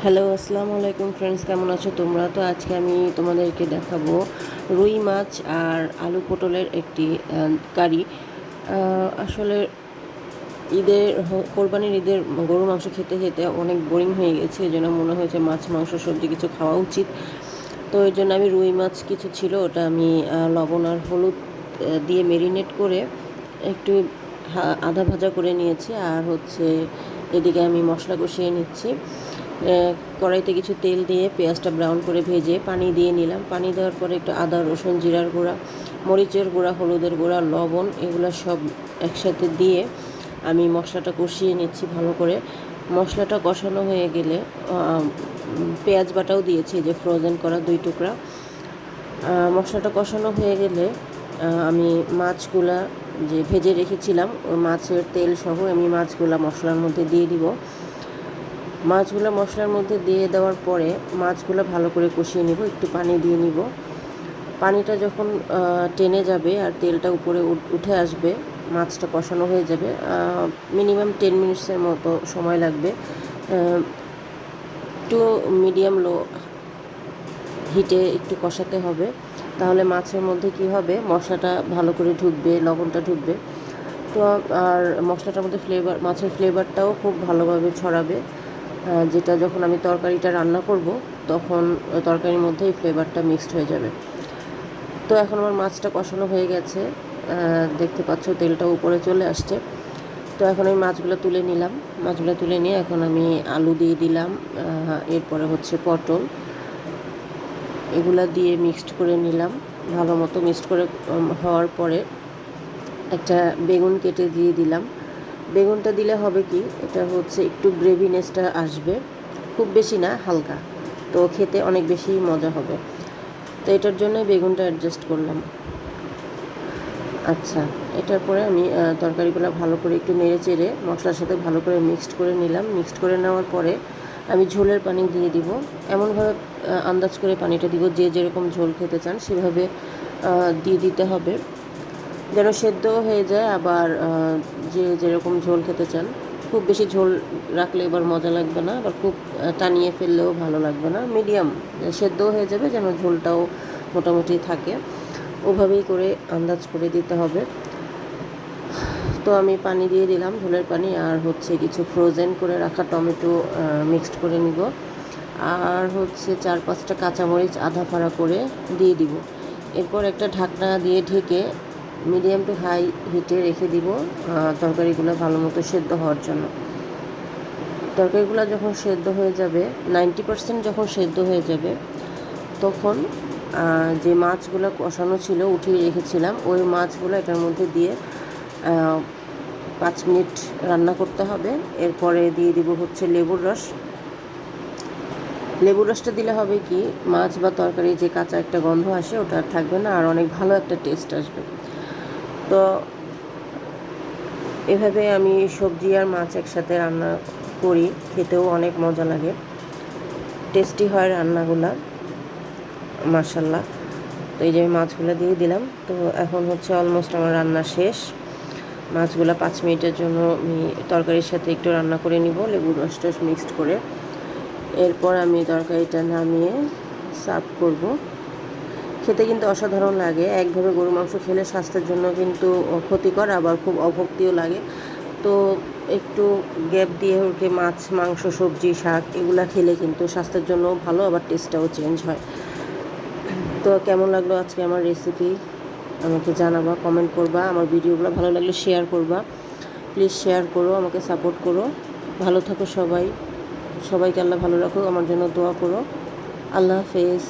Hello, আসসালামু আলাইকুম friends, কেমন আছো তোমরা? তো আজকে আমি তোমাদেরকে দেখাবো রুই মাছ আর আলু পটলের একটি কারি। আসলে কোরবানির ঈদের গরু মাংস খেতে খেতে অনেক বোরিং হয়ে গেছে, এই জন্য মনে হয়েছে মাছ মাংস সবজি কিছু খাওয়া উচিত। তো এর জন্য আমি রুই মাছ কিছু ছিল, ওটা আমি লবণ আর হলুদ দিয়ে মেরিনেট করে একটু আধা ভাজা করে নিয়েছি। আর এদিকে আমি মশলা কষিয়ে নিচ্ছি। কড়াইতে কিছু তেল দিয়ে পেঁয়াজটা ব্রাউন করে ভেজে পানি দিয়ে নিলাম। পানি দেওয়ার পরে একটু আদা রসুন জিরার গুঁড়া, মরিচের গুঁড়া, হলুদের গুঁড়া, লবণ এগুলো সব একসাথে দিয়ে আমি মশলাটা কষিয়ে নিচ্ছি ভালো করে। মশলাটা কষানো হয়ে গেলে পেঁয়াজ বাটাও দিয়েছি, যে ফ্রোজেন করা 2 টুকরা। মশলাটা কষানো হয়ে গেলে আমি মাছগুলা যে ভেজে রেখেছিলাম ওই মাছের তেল সহ আমি মাছগুলা মশলার মধ্যে দিয়ে দিব। মাছগুলো মশলার মধ্যে দিয়ে দেওয়ার পরে মাছগুলো ভালো করে কষিয়ে নিব, একটু পানি দিয়ে নিব। পানিটা যখন টেনে যাবে আর তেলটা উপরে উঠে আসবে, মাছটা কষানো হয়ে যাবে। মিনিমাম 10 মিনিটসের মতো সময় লাগবে। একটু মিডিয়াম লো হিটে একটু কষাতে হবে, তাহলে মাছের মধ্যে কি হবে, মশলাটা ভালো করে ঢুকবে, লবণটা ঢুকবে। তো আর মশলাটার মধ্যে মাছের ফ্লেভারটাও খুব ভালোভাবে ছড়াবে, যেটা যখন আমি তরকারিটা রান্না করব তখন তরকারির মধ্যে এই ফ্লেভারটা মিক্সড হয়ে যাবে। তো এখন আমার মাছটা কষানো হয়ে গেছে, দেখতে পাচ্ছ তেলটা উপরে চলে আসছে। তো এখন আমি মাছগুলো তুলে নিলাম। মাছগুলো তুলে নিয়ে এখন আমি আলু দিয়ে দিলাম, এরপরে পটল, এগুলা দিয়ে মিক্সড করে নিলাম। ভালো মতো মিক্সড করে হওয়ার পরে একটা বেগুন কেটে দিয়ে দিলাম। বেগুনটা দিলে হবে কি, এটা একটু গ্রেভিনেসটা আসবে, খুব বেশি না, হালকা, তো খেতে অনেক বেশি মজা হবে। তো এটার জন্য বেগুনটা অ্যাডজাস্ট করলাম। আচ্ছা, এটার পরে আমি তরকারিগুলো ভালো করে একটু নেড়ে চেড়ে মশলার সাথে ভালো করে মিক্সড করে নিলাম। মিক্সড করে নেওয়ার পরে আমি ঝোলের পানি দিয়ে দিব। এমনভাবে আন্দাজ করে পানিটা দিব, যে যেরকম ঝোল খেতে চান সেভাবে দিয়ে দিতে হবে, যেন সেদ্ধও হয়ে যায়। আবার যে যেরকম ঝোল খেতে চান, খুব বেশি ঝোল রাখলে এবার মজা লাগবে না, আবার খুব টানিয়ে ফেললেও ভালো লাগবে না। মিডিয়াম সেদ্ধও হয়ে যাবে, যেন ঝোলটাও মোটামুটি থাকে, ওভাবেই করে আন্দাজ করে দিতে হবে। তো আমি পানি দিয়ে দিলাম, ঝোলের পানি, আর কিছু ফ্রোজেন করে রাখা টমেটো মিক্সড করে নিব। আর 4-5টা কাঁচামরিচ আধা ফাড়া করে দিয়ে দিব। এরপর একটা ঢাকনা দিয়ে ঢেকে মিডিয়াম টু হাই হিটে রেখে দিব তরকারিগুলো ভালো মতো সেদ্ধ হওয়ার জন্য। তরকারিগুলো যখন সেদ্ধ হয়ে যাবে, 90% যখন সেদ্ধ হয়ে যাবে, তখন যে মাছগুলো কষানো ছিল উঠিয়ে রেখেছিলাম, ওই মাছগুলো এটার মধ্যে দিয়ে 5 মিনিট রান্না করতে হবে। এরপরে দিয়ে দিব লেবুর রস। লেবুর রসটা দিলে হবে কি, মাছ বা তরকারি যে কাঁচা একটা গন্ধ আসে ওটা আর থাকবে না, আর অনেক ভালো একটা টেস্ট আসবে। তো এভাবে আমি সবজি আর মাছ একসাথে রান্না করি, খেতেও অনেক মজা লাগে, টেস্টি হয় রান্নাগুলা, মাশাল্লাহ। তো এই যে মাছগুলো দিয়ে দিলাম। তো এখন অলমোস্ট আমার রান্না শেষ। মাছগুলো 5 মিনিটের জন্য আমি তরকারির সাথে একটু রান্না করে নিব, লেবুর রস টস মিক্সড করে। এরপর আমি তরকারিটা নামিয়ে সার্ভ করব। খেতে কিন্তু অসাধারণ লাগে। একভাবে গরু মাংস খেলে স্বাস্থ্যের জন্য কিন্তু ক্ষতিকর, আবার খুব অভুক্তিও লাগে। তো একটু গ্যাপ দিয়ে ওকে মাছ, মাংস, সবজি, শাক এগুলা খেলে কিন্তু স্বাস্থ্যের জন্যও ভালো, আবার টেস্টটাও চেঞ্জ হয়। তো কেমন লাগলো আজকে আমার রেসিপি আমাকে জানাবা, কমেন্ট করবা। আমার ভিডিওগুলো ভালো লাগলে শেয়ার করবা, প্লিজ শেয়ার করো, আমাকে সাপোর্ট করো। ভালো থাকো সবাই, সবাইকে আল্লাহ ভালো রাখো, আমার জন্য দোয়া করো। আল্লাহ হাফেজ।